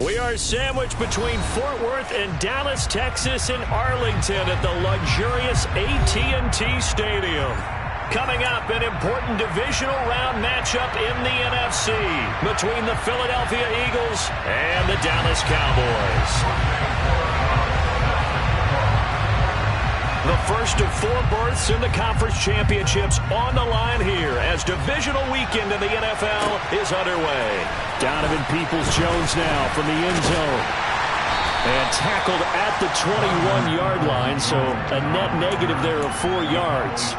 We are sandwiched between Fort Worth and Dallas, Texas, and Arlington at the luxurious AT&T Stadium. Coming up, an important divisional round matchup in the NFC between the Philadelphia Eagles and the Dallas Cowboys. The first of 4 berths in the conference championships on the line here as divisional weekend in the NFL is underway. Donovan Peoples-Jones now from the end zone. And tackled at the 21-yard line, so a net negative there of 4 yards.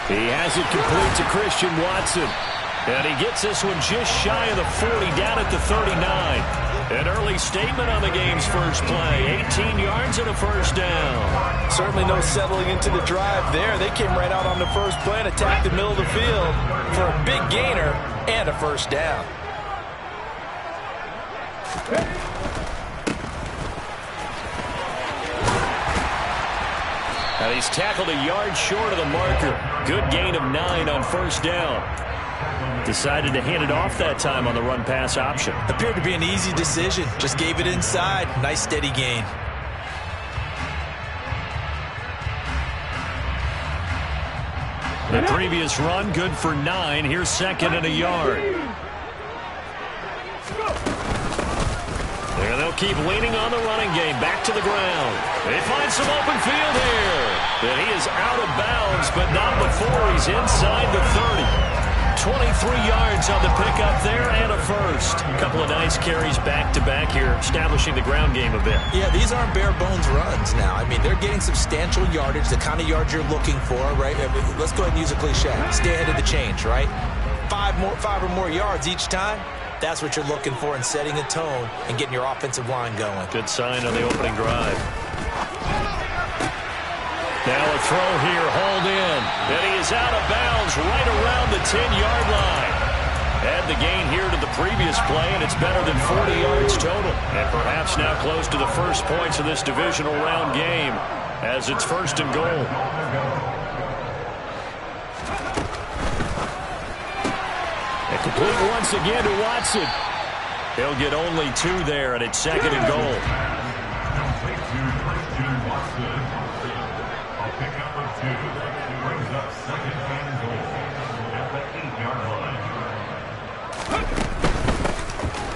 He has it complete to Christian Watson. And he gets this one just shy of the 40, down at the 39. An early statement on the game's first play. 18 yards and a first down. Certainly no settling into the drive there. They came right out on the first play and attacked the middle of the field for a big gainer and a first down. And he's tackled a yard short of the marker. Good gain of 9 on first down. Decided to hand it off that time on the run-pass option. Appeared to be an easy decision. Just gave it inside. Nice steady gain. The previous run good for 9. Here's second and a yard. And they'll keep leaning on the running game. Back to the ground. They find some open field here. And he is out of bounds, but not before he's inside the 30. 23 yards on the pickup there and a first. A couple of nice carries back-to-back here, establishing the ground game a bit. Yeah, these aren't bare-bones runs now. I mean, they're getting substantial yardage, the kind of yards you're looking for, right? I mean, let's go ahead and use a cliche. Stay ahead of the change, right? 5 or more yards each time. That's what you're looking for in setting a tone and getting your offensive line going. Good sign on the opening drive. Now a throw here, hauled in. And he is out of bounds right around the 10-yard line. Add the gain here to the previous play, and it's better than 40 yards total. And perhaps now close to the first points of this divisional round game as it's first and goal. And complete once again to Watson. He'll get only 2 there, and it's second and goal.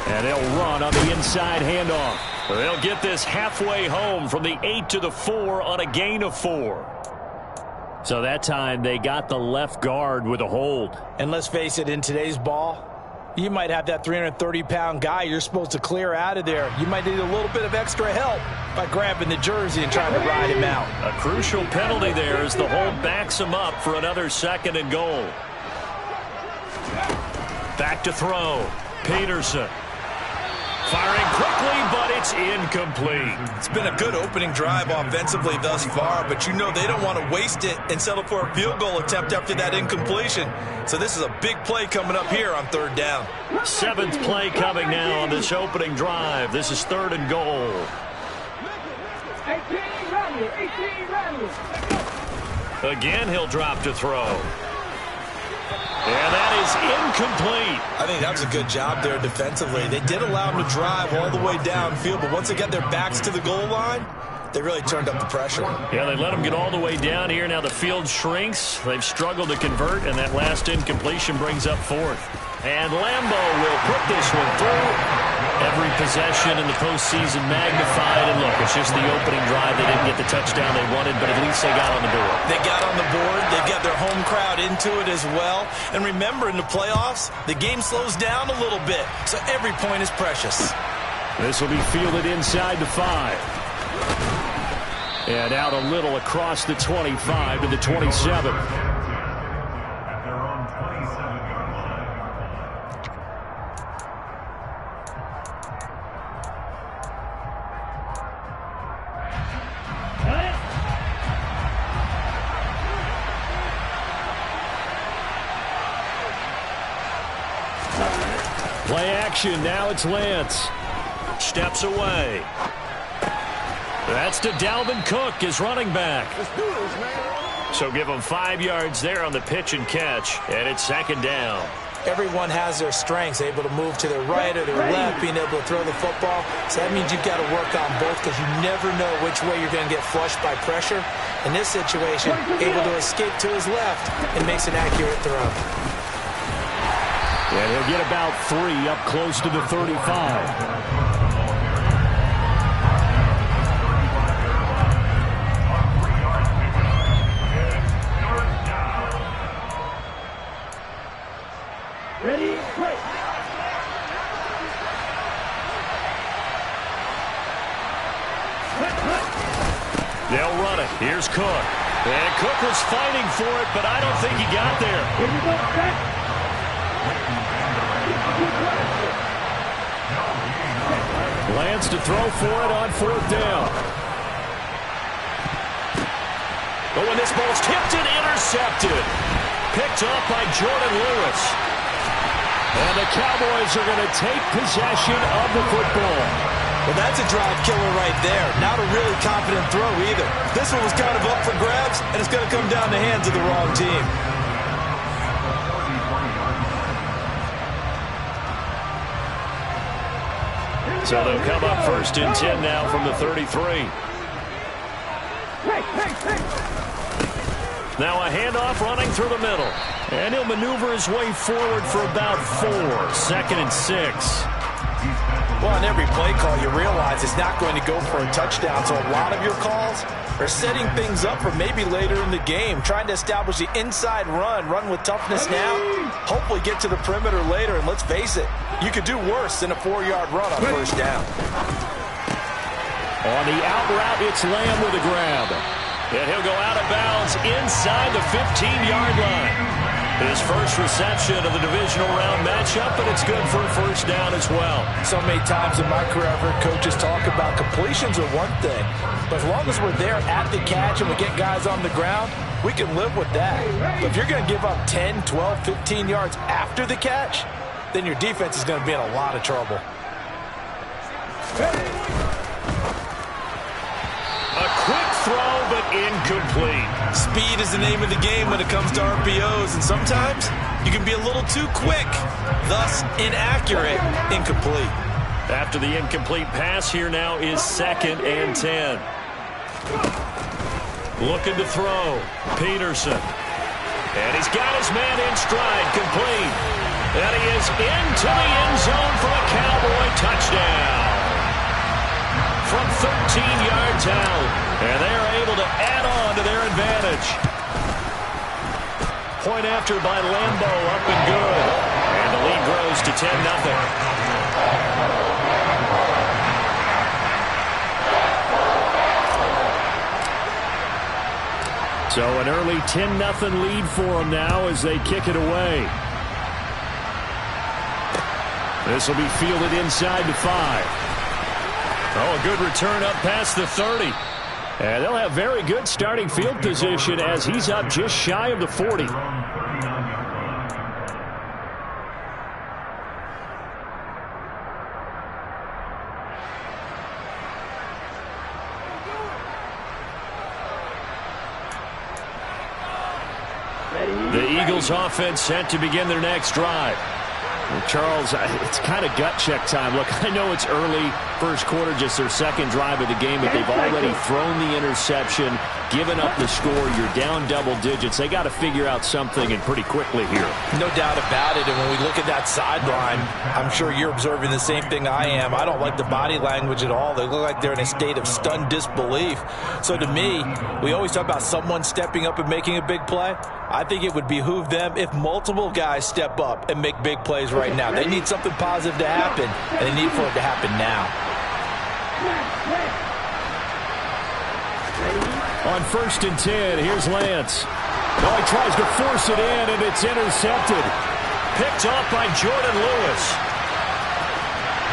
And they'll run on the inside handoff. They'll get this halfway home from the 8 to the 4 on a gain of 4. So that time they got the left guard with a hold. And let's face it, in today's ball, you might have that 330-pound guy you're supposed to clear out of there. You might need a little bit of extra help by grabbing the jersey and trying to ride him out. A crucial penalty there as the hold backs him up for another second and goal. Back to throw. Peterson. Firing quickly, but it's incomplete. It's been a good opening drive offensively thus far, but you know they don't want to waste it and settle for a field goal attempt after that incompletion. So this is a big play coming up here on 3rd down. 7th play coming now on this opening drive. This is 3rd and goal. 18 Again, he'll drop to throw. And that is incomplete. I think that was a good job there defensively. They did allow him to drive all the way downfield, but once they got their backs to the goal line, they really turned up the pressure. Yeah, they let him get all the way down here. Now the field shrinks. They've struggled to convert, and that last incompletion brings up 4th. And Lambeau will put this one through. Every possession in the postseason magnified. And look, it's just the opening drive. They didn't get the touchdown they wanted, but at least they got on the board. They got on the board. They got their home crowd into it as well. And remember, in the playoffs, the game slows down a little bit, so every point is precious. This will be fielded inside the 5. And out a little across the 25 to the 27. Play action. Now it's Lance. Steps away. That's to Dalvin Cook, his running back. Let's do this, man. So give him 5 yards there on the pitch and catch, and it's second down. Everyone has their strengths, able to move to their right or their left, being able to throw the football. So that means you've got to work on both because you never know which way you're going to get flushed by pressure. In this situation, able to escape to his left and makes an accurate throw. And he'll get about 3 up close to the 35. Ready, play. They'll run it. Here's Cook. And Cook was fighting for it, but I don't think he got there. Here we go, back. Lance to throw for it on 4th down. Oh, and this ball's tipped and intercepted. Picked up by Jordan Lewis. And the Cowboys are going to take possession of the football. Well, that's a drive killer right there. Not a really confident throw either. This one was kind of up for grabs, and it's going to come down the hands of the wrong team. So they'll come up 1st and 10 now from the 33. Now a handoff running through the middle. And he'll maneuver his way forward for about 4. 2nd and 6. Well, on every play call, you realize it's not going to go for a touchdown. So a lot of your calls are setting things up for maybe later in the game, trying to establish the inside run with toughness now, hopefully get to the perimeter later. And let's face it, you could do worse than a 4-yard run on 1st down. On the out route, it's Lamb with a grab. And he'll go out of bounds inside the 15-yard line. His first reception of the divisional round matchup, but it's good for a 1st down as well. So many times in my career, I've heard coaches talk about completions are one thing, but as long as we're there at the catch and we get guys on the ground, we can live with that. But if you're going to give up 10, 12, 15 yards after the catch, then your defense is going to be in a lot of trouble. A quick throw, but incomplete. Speed is the name of the game when it comes to RPOs, and sometimes you can be a little too quick, thus inaccurate, incomplete. After the incomplete pass, here now is 2nd and 10. Looking to throw. Peterson. And he's got his man in stride, complete. And he is into the end zone for a Cowboy touchdown. From 13 yards out. And they are able to add on to their advantage. Point after by Lambeau, up and good. And the lead grows to 10-0. So an early 10-0 lead for them now as they kick it away. This will be fielded inside the 5. Oh, a good return up past the 30. And they'll have very good starting field position as he's up just shy of the 40. The Eagles offense set to begin their next drive. Well, Charles, it's kind of gut check time. Look, I know it's early, first quarter, just their second drive of the game, but they've already thrown the interception, given up the score. You're down double digits. They got to figure out something, and pretty quickly here. No doubt about it. And when we look at that sideline, I'm sure you're observing the same thing I am. I don't like the body language at all. They look like they're in a state of stunned disbelief. So to me, we always talk about someone stepping up and making a big play. I think it would behoove them if multiple guys step up and make big plays right now. They need something positive to happen, and they need for it to happen now. On 1st and 10, here's Lance. Now he tries to force it in, and it's intercepted. Picked off by Jordan Lewis.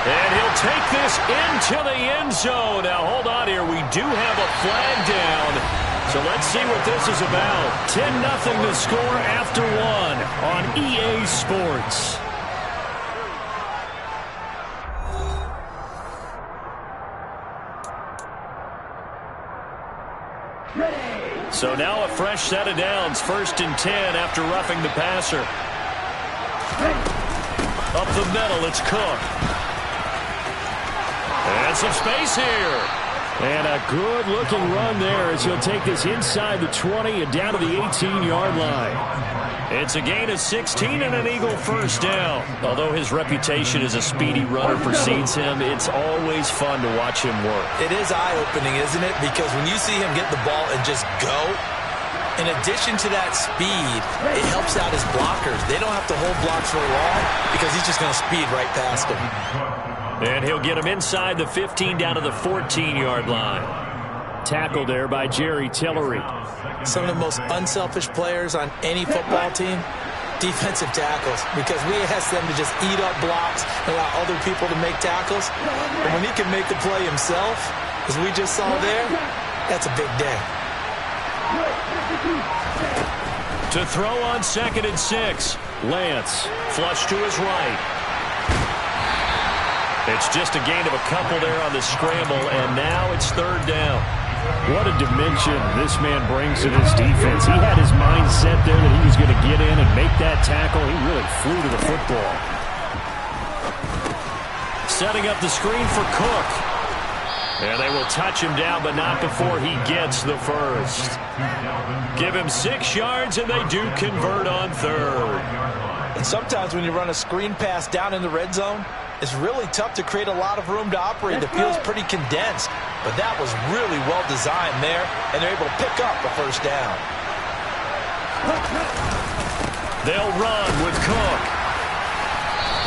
And he'll take this into the end zone. Now, hold on here. We do have a flag down. So let's see what this is about. 10-0 to score after 1 on EA Sports. So now a fresh set of downs, 1st and 10 after roughing the passer. Up the middle, it's Cook. And some space here. And a good-looking run there as he'll take this inside the 20 and down to the 18-yard line. It's a gain of 16 and an Eagle first down. Although his reputation as a speedy runner precedes him, it's always fun to watch him work. It is eye-opening, isn't it? Because when you see him get the ball and just go, in addition to that speed, it helps out his blockers. They don't have to hold blocks for long because he's just going to speed right past them. And he'll get him inside the 15 down to the 14-yard line. Tackled there by Jerry Tillery. Some of the most unselfish players on any football team, defensive tackles, because we ask them to just eat up blocks and allow other people to make tackles. And when he can make the play himself, as we just saw there, that's a big day. To throw on 2nd and 6. Lance, flush to his right. It's just a gain of a couple there on the scramble, and now it's 3rd down. What a dimension this man brings to this defense. He had his mind set there that he was going to get in and make that tackle. He really flew to the football. Setting up the screen for Cook. And they will touch him down, but not before he gets the first. Give him 6 yards, and they do convert on 3rd. And sometimes when you run a screen pass down in the red zone, it's really tough to create a lot of room to operate. The field's pretty condensed, but that was really well designed there, and they're able to pick up the first down. They'll run with Cook.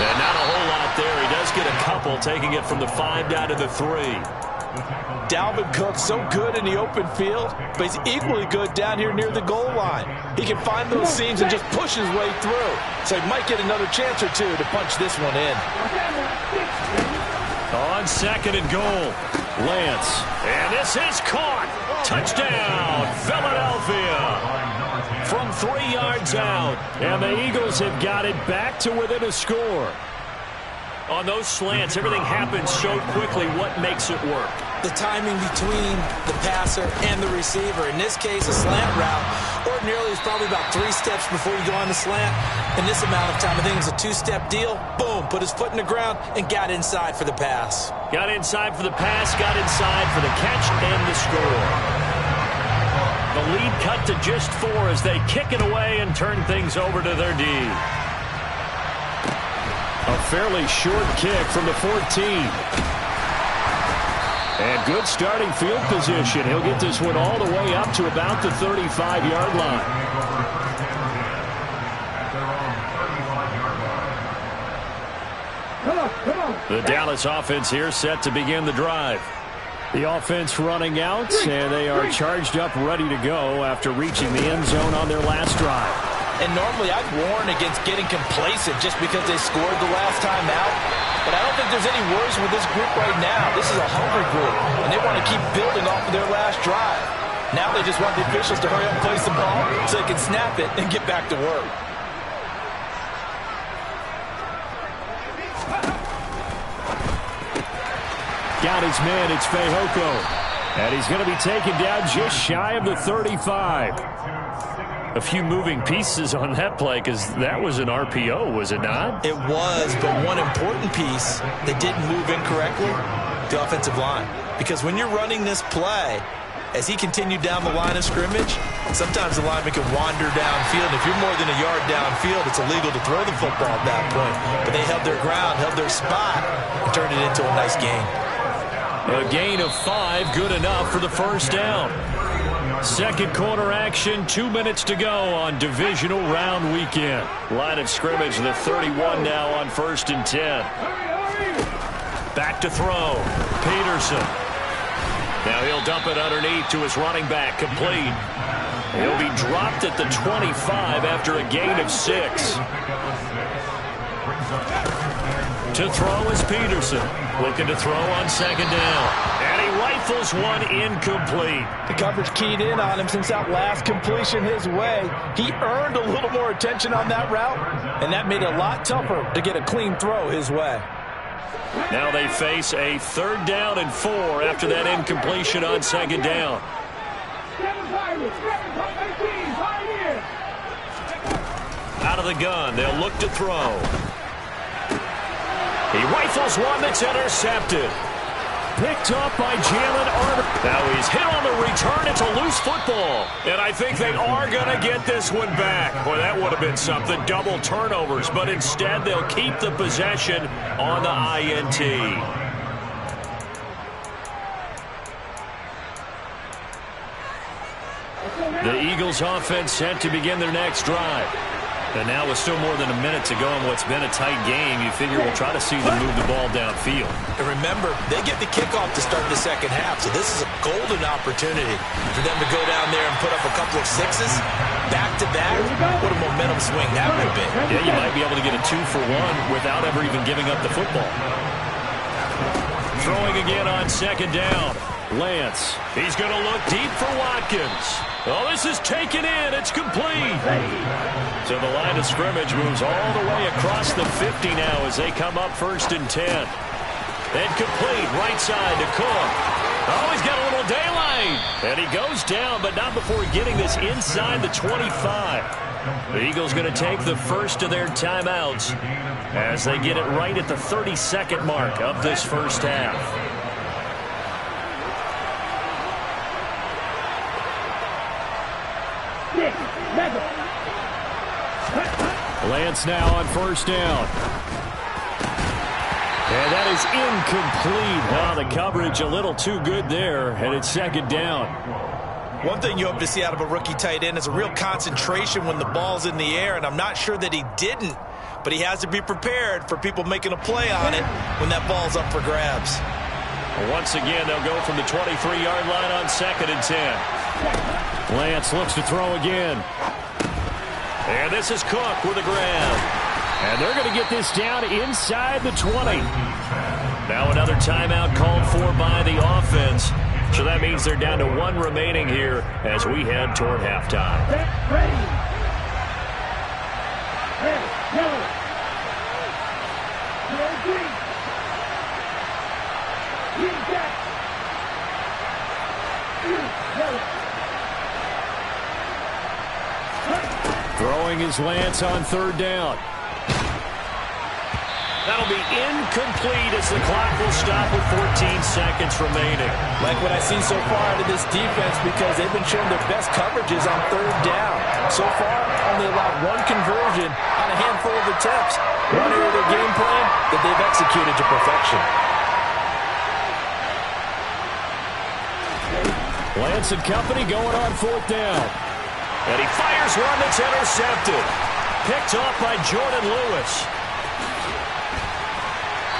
And not a whole lot there. He does get a couple, taking it from the 5 down to the 3. Dalvin Cook so good in the open field, but he's equally good down here near the goal line. He can find those seams and just push his way through. So he might get another chance or two to punch this one in. On 2nd and goal, Lance. And this is caught. Touchdown, Philadelphia. From 3 yards out. And the Eagles have got it back to within a score. On those slants, everything happens so quickly. What makes it work? The timing between the passer and the receiver. In this case, a slant route. Ordinarily, it's probably about 3 steps before you go on the slant. In this amount of time, I think it was a 2-step deal. Boom, put his foot in the ground and got inside for the pass. Got inside for the pass, got inside for the catch and the score. The lead cut to just 4 as they kick it away and turn things over to their D. A fairly short kick from the 14. And good starting field position. He'll get this one all the way up to about the 35-yard line. The Dallas offense here set to begin the drive. The offense running out, and they are charged up, ready to go after reaching the end zone on their last drive. And normally I'd warn against getting complacent just because they scored the last time out. But I don't think there's any worries with this group right now. This is a hungry group, and they want to keep building off of their last drive. Now they just want the officials to hurry up and place the ball so they can snap it and get back to work. Got his man, it's Fehoko. And he's going to be taken down just shy of the 35. A few moving pieces on that play because that was an RPO, was it not? It was, but one important piece that didn't move incorrectly, the offensive line. Because when you're running this play, as he continued down the line of scrimmage, sometimes the lineman can wander downfield. If you're more than a yard downfield, it's illegal to throw the football at that point. But they held their ground, held their spot, and turned it into a nice gain. A gain of 5, good enough for the first down. Second quarter action, 2 minutes to go on divisional round weekend. Line of scrimmage, the 31 now on 1st and 10. Back to throw, Peterson. Now he'll dump it underneath to his running back, complete. He'll be dropped at the 25 after a gain of 6. To throw is Peterson. Looking to throw on 2nd down. And he rifles one incomplete. The coverage keyed in on him since that last completion his way. He earned a little more attention on that route, and that made it a lot tougher to get a clean throw his way. Now they face a 3rd down and 4 after that incompletion on 2nd down. Out of the gun, they'll look to throw. He rifles one that's intercepted. Picked up by Jalen Arter. Now he's hit on the return. It's a loose football. And I think they are going to get this one back. Boy, that would have been something. Double turnovers. But instead, they'll keep the possession on the INT. The Eagles offense set to begin their next drive. And now with still more than a minute to go in what's been a tight game, you figure we'll try to see them move the ball downfield. And remember, they get the kickoff to start the second half, so this is a golden opportunity for them to go down there and put up a couple of sixes back-to-back. What a momentum swing that would have been. Yeah, you might be able to get a 2-for-1 without ever even giving up the football. Throwing again on second down. Lance. He's going to look deep for Watkins. Oh, this is taken in. It's complete. So the line of scrimmage moves all the way across the 50 now as they come up 1st and 10. Then complete right side to Cook. Oh, he's got a little daylight. And he goes down, but not before getting this inside the 25. The Eagles going to take the first of their timeouts as they get it right at the 32nd mark of this first half. Lance now on 1st down. And that is incomplete. Now the coverage a little too good there, and it's 2nd down. One thing you hope to see out of a rookie tight end is a real concentration when the ball's in the air, and I'm not sure that he didn't, but he has to be prepared for people making a play on it when that ball's up for grabs. Once again, they'll go from the 23-yard line on 2nd and 10. Lance looks to throw again. And this is Cook with a grab. And they're going to get this down inside the 20. Now another timeout called for by the offense. So that means they're down to 1 remaining here as we head toward halftime. Throwing his Lance on 3rd down. That'll be incomplete as the clock will stop with 14 seconds remaining. Like what I've seen so far out of this defense, because they've been showing their best coverages on 3rd down. So far, only allowed 1 conversion on a handful of attempts. One area of their game plan that they've executed to perfection. Lance and company going on 4th down. And he fires one that's intercepted. Picked off by Jordan Lewis.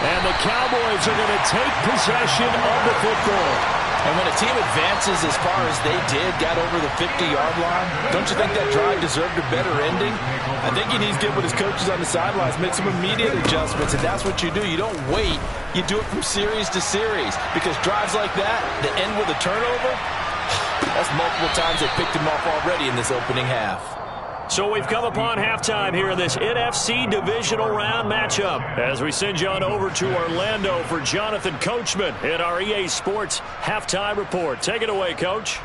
And the Cowboys are going to take possession of the football. And when a team advances as far as they did, got over the 50-yard line, don't you think that drive deserved a better ending? I think he needs to get with his coaches on the sidelines, make some immediate adjustments, and that's what you do. You don't wait. You do it from series to series, because drives like that end with a turnover, that's multiple times they picked him off already in this opening half. So we've come upon halftime here in this NFC divisional round matchup as we send you on over to Orlando for Jonathan Coachman in our EA Sports Halftime Report. Take it away, Coach.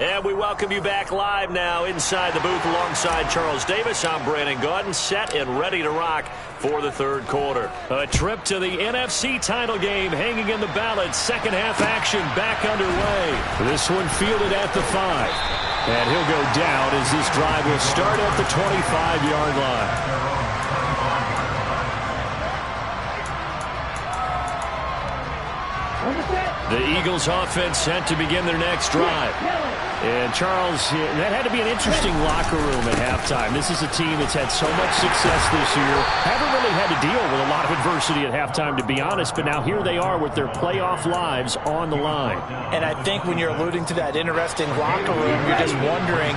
And we welcome you back live now inside the booth alongside Charles Davis. I'm Brandon Gaudin, set and ready to rock for the 3rd quarter. A trip to the NFC title game hanging in the balance. Second half action back underway. This one fielded at the 5. And he'll go down as this drive will start at the 25-yard line. The Eagles offense set to begin their next drive. And Charles, that had to be an interesting locker room at halftime. This is a team that's had so much success this year. Haven't really had to deal with a lot of adversity at halftime, to be honest, but now here they are with their playoff lives on the line. And I think when you're alluding to that interesting locker room, you're just wondering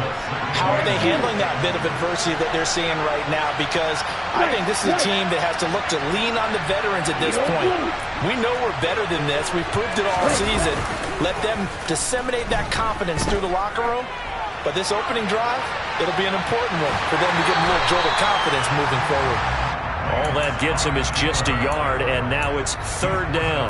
how are they handling that bit of adversity that they're seeing right now, because I think this is a team that has to look to lean on the veterans at this point. We know we're better than this. We've proved it all season. Let them disseminate that confidence through the locker room. But this opening drive, it'll be an important one for them to get a little jolt of confidence moving forward. All that gets him is just a yard, and now it's 3rd down.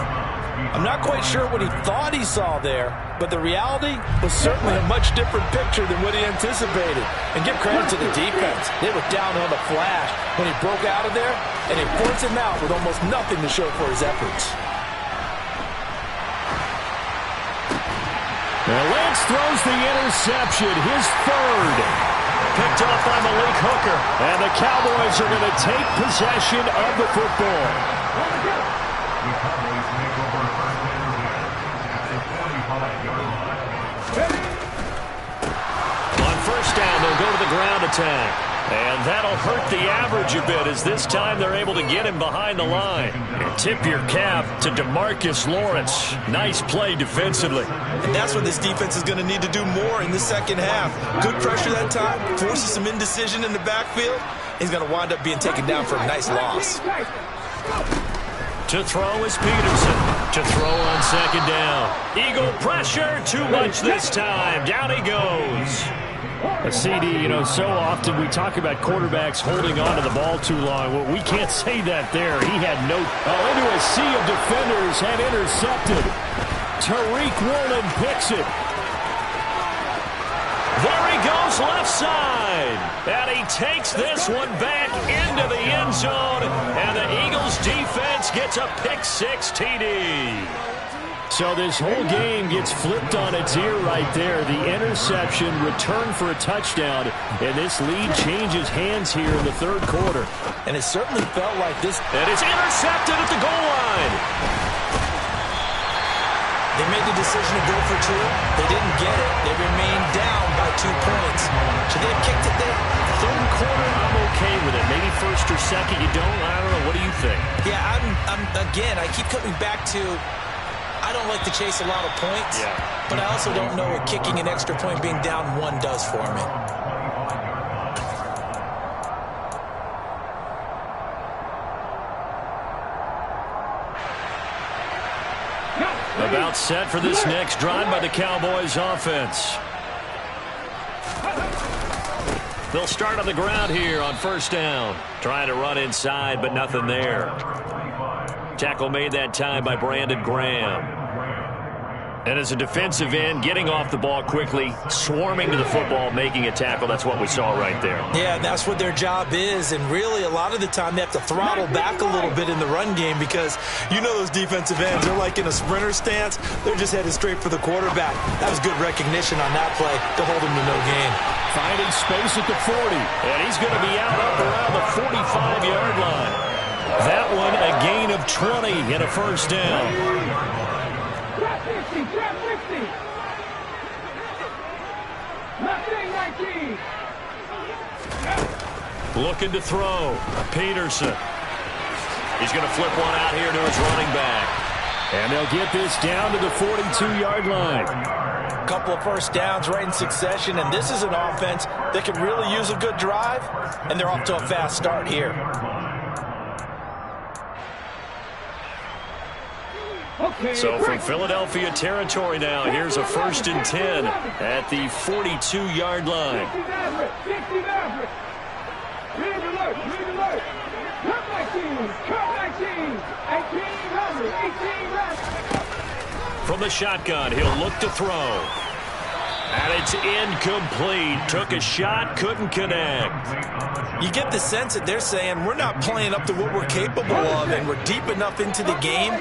I'm not quite sure what he thought he saw there, but the reality was certainly a much different picture than what he anticipated. And give credit to the defense. They were down on the flash when he broke out of there, and they forced him out with almost nothing to show for his efforts. Well, Lance throws the interception, his 3rd. Picked off by Malik Hooker. And the Cowboys are going to take possession of the football. On 1st down, they'll go to the ground attack. And that'll hurt the average a bit as this time they're able to get him behind the line. And tip your cap to DeMarcus Lawrence. Nice play defensively. And that's what this defense is going to need to do more in the second half. Good pressure that time, forces some indecision in the backfield. He's going to wind up being taken down for a nice loss. To throw is Peterson. To throw on 2nd down. Eagle pressure, too much this time. Down he goes. A CD, so often we talk about quarterbacks holding on to the ball too long. Well, we can't say that there. He had no... into a sea of defenders and intercepted. Tariq Woolen picks it. There he goes left side. And he takes this one back into the end zone. And the Eagles defense gets a pick-6 TD. So this whole game gets flipped on its ear right there. The interception, return for a touchdown, and this lead changes hands here in the 3rd quarter. And it certainly felt like this. And it's intercepted at the goal line. They made the decision to go for 2. They didn't get it. They remained down by 2 points. Should they have kicked it there? 3rd quarter, I'm okay with it. Maybe 1st or 2nd, you don't. I don't know. What do you think? Yeah, again, I keep coming back to... I don't like to chase a lot of points, but I also don't know what kicking an extra point being down 1 does for me. About set for this next drive by the Cowboys offense. They'll start on the ground here on 1st down. Trying to run inside, but nothing there. Tackle made that time by Brandon Graham. And as a defensive end, getting off the ball quickly, swarming to the football, making a tackle. That's what we saw right there. Yeah, that's what their job is. And really, a lot of the time, they have to throttle back a little bit in the run game because you know those defensive ends, they're like in a sprinter stance. They're just headed straight for the quarterback. That was good recognition on that play to hold him to no gain. Finding space at the 40. And he's going to be out up around the 45-yard line. That one, a gain of 20 and a 1st down. Looking to throw. Peterson. He's going to flip one out here to his running back. And they'll get this down to the 42-yard line. Couple of 1st downs right in succession, and this is an offense that can really use a good drive, and they're off to a fast start here. So from Philadelphia territory now, here's a 1st and 10 at the 42-yard line. From the shotgun, he'll look to throw. And it's incomplete. Took a shot, couldn't connect. You get the sense that they're saying we're not playing up to what we're capable of, and we're deep enough into the game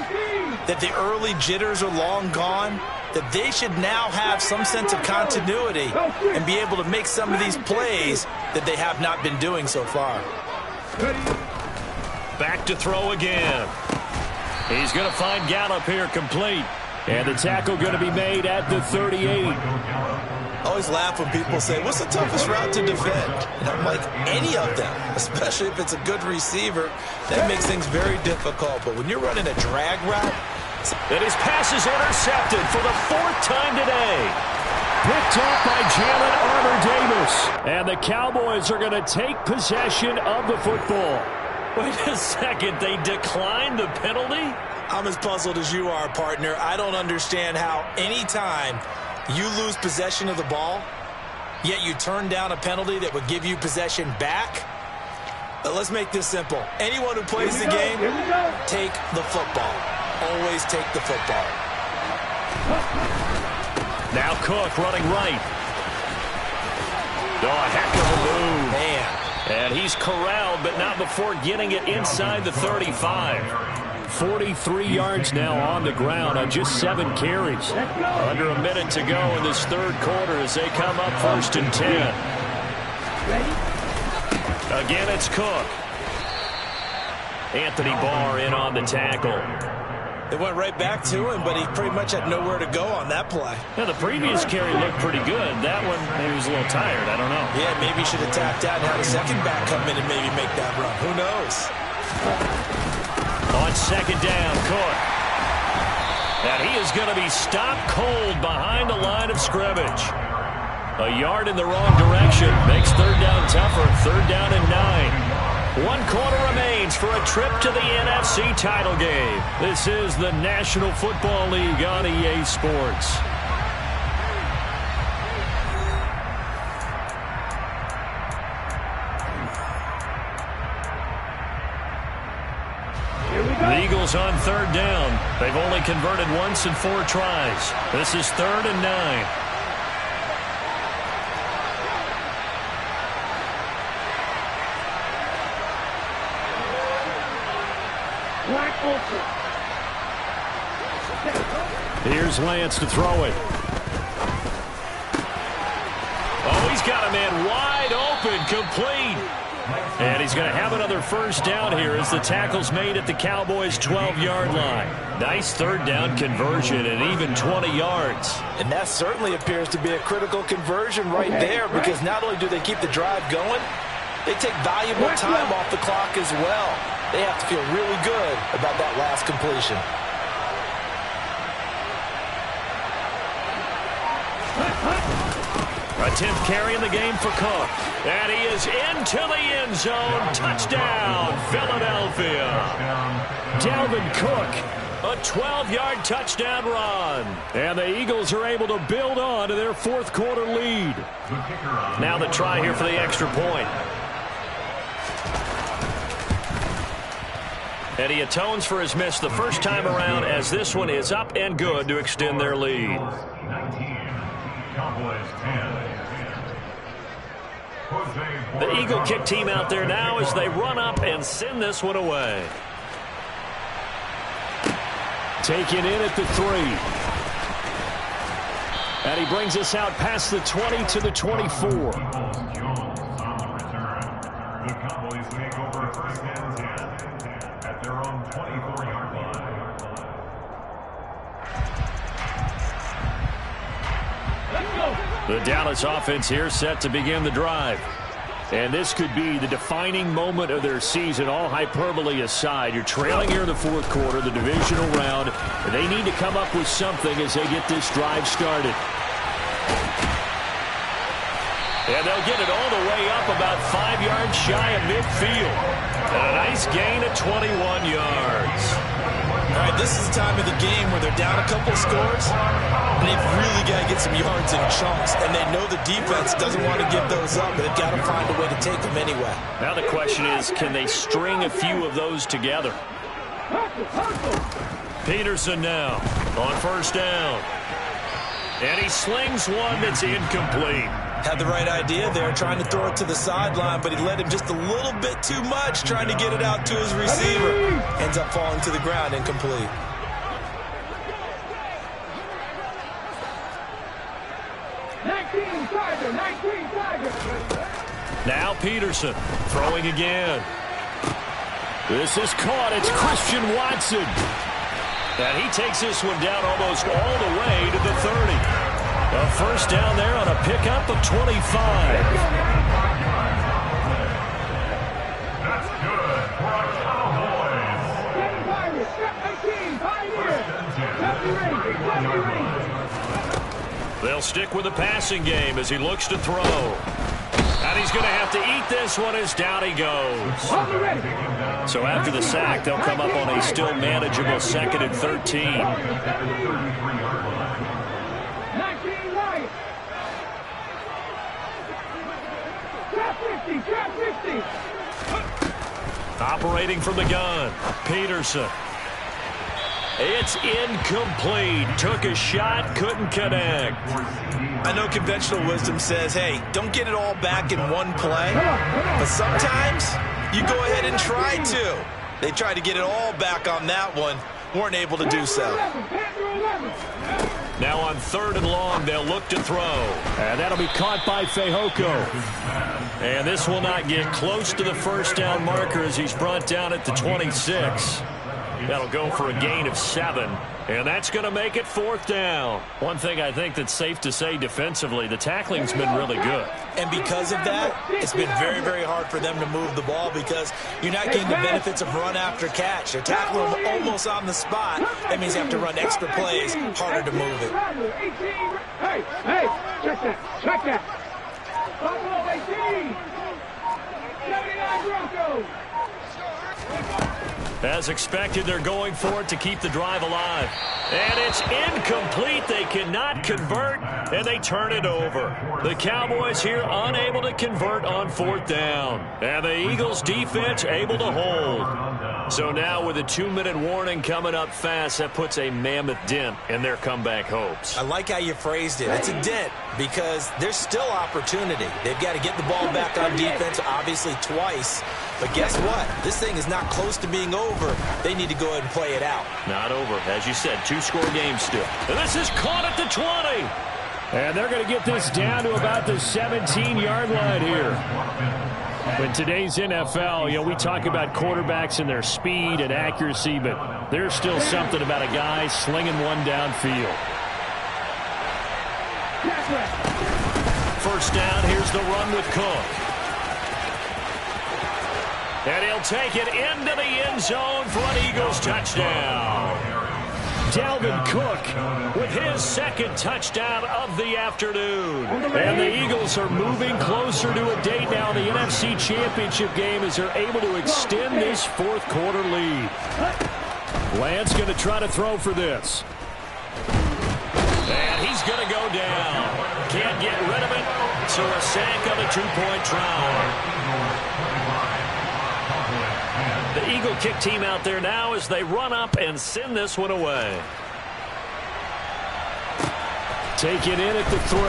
that the early jitters are long gone, that they should now have some sense of continuity and be able to make some of these plays that they have not been doing so far. Back to throw again. He's going to find Gallup here complete. And the tackle going to be made at the 38. I always laugh when people say, what's the toughest route to defend? And I'm like, any of them, especially if it's a good receiver. That makes things very difficult. But when you're running a drag route. And his pass is intercepted for the 4th time today. Picked up by Jalen Armour-Davis. And the Cowboys are going to take possession of the football. Wait a second, they declined the penalty? I'm as puzzled as you are, partner. I don't understand how any time you lose possession of the ball, yet you turn down a penalty that would give you possession back. Let's make this simple. Anyone who plays the game, take the football. Always take the football. Now Cook running right. Oh, a heck of a move. Man. And he's corralled, but not before getting it inside the 35. 43 yards now on the ground on just 7 carries. Under a minute to go in this third quarter as they come up 1st and 10. Again, it's Cook. Anthony Barr in on the tackle. It went right back to him, but he pretty much had nowhere to go on that play. Yeah, the previous carry looked pretty good. That one, maybe he was a little tired. I don't know. Yeah, maybe he should have tapped out and had a second back come in and maybe make that run. Who knows? On 2nd down, Cook. And he is going to be stopped cold behind the line of scrimmage. A yard in the wrong direction makes 3rd down tougher. 3rd down and 9. 1 quarter remains for a trip to the NFC title game. This is the National Football League on EA Sports. The Eagles on 3rd down. They've only converted once in 4 tries. This is 3rd and 9. Here's Lance to throw it. Oh, he's got a man wide open, complete. And he's going to have another 1st down here as the tackle's made at the Cowboys' 12-yard line. Nice 3rd down conversion and even 20 yards. And that certainly appears to be a critical conversion right there, because not only do they keep the drive going, they take valuable time off the clock as well. They have to feel really good about that last completion. A 10th carry in the game for Cook. And he is into the end zone. Touchdown, Philadelphia. Dalvin Cook, a 12-yard touchdown run. And the Eagles are able to build on to their 4th quarter lead. Now the try here for the extra point. And he atones for his miss the first time around as this one is up and good to extend their lead. 19, Cowboys 10. The Eagle kick team out there now as they run up and send this one away. Taken in at the 3. And he brings us out past the 20 to the 24. The Cowboys take over 1st and 10 at their own 24-yard line. The Dallas offense here set to begin the drive. And this could be the defining moment of their season, all hyperbole aside. You're trailing here in the 4th quarter, the divisional round. And they need to come up with something as they get this drive started. And they'll get it all the way up about 5 yards shy of midfield. And a nice gain of 21 yards. All right, this is the time of the game where they're down a couple of scores, and they've really got to get some yards in chunks, and they know the defense doesn't want to give those up, but they've got to find a way to take them anyway. Now the question is, can they string a few of those together? Peterson now on 1st down. And he slings one that's incomplete. Had the right idea there, trying to throw it to the sideline, but he led him just a little bit too much, trying to get it out to his receiver. Ends up falling to the ground, incomplete. Now Peterson throwing again. This is caught. It's Christian Watson. And he takes this one down almost all the way to the 30. A 1st down there on a pickup of 25. That's good for our Cowboys. They'll stick with the passing game as he looks to throw. And he's going to have to eat this one as down he goes. So after the sack, they'll come up on a still manageable 2nd and 13. Operating from the gun, Peterson. It's incomplete. Took a shot, couldn't connect. I know conventional wisdom says, hey, don't get it all back in one play. But sometimes you go ahead and try to. They tried to get it all back on that one. Weren't able to do so. Now on 3rd and long, they'll look to throw. And that'll be caught by Fehoko. And this will not get close to the first down marker as he's brought down at the 26. That'll go for a gain of 7. And that's going to make it 4th down. One thing I think that's safe to say defensively, the tackling's been really good. And because of that, it's been very, very hard for them to move the ball because you're not getting the benefits of run after catch. They're tackling them almost on the spot. That means you have to run extra plays, harder to move it. Hey, check that, check that. Buffalo 18, 79 Broncos. As expected, they're going for it to keep the drive alive. And it's incomplete. They cannot convert, and they turn it over. The Cowboys here unable to convert on 4th down. And the Eagles defense able to hold. So now with a 2-minute warning coming up fast, that puts a mammoth dent in their comeback hopes. I like how you phrased it. It's a dent because there's still opportunity. They've got to get the ball back on defense, obviously twice. But guess what? This thing is not close to being over. They need to go ahead and play it out. Not over. As you said, 2-score game still. And this is caught at the 20. And they're going to get this down to about the 17-yard line here. In today's NFL, you know, we talk about quarterbacks and their speed and accuracy, but there's still something about a guy slinging one downfield. First down, here's the run with Cook. And he'll take it into the end zone for an Eagles touchdown. Dalvin Cook with his 2nd touchdown of the afternoon. And the Eagles are moving closer to a date now in the NFC Championship game as they're able to extend this 4th quarter lead. Lance going to try to throw for this. And he's going to go down. Can't get rid of it. So a sack on a 2-point try. The Eagle kick team out there now as they run up and send this one away. Take it in at the 3.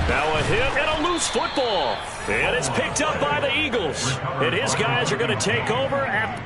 Now a hit and a loose football. And it's picked up by the Eagles. And his guys are going to take over at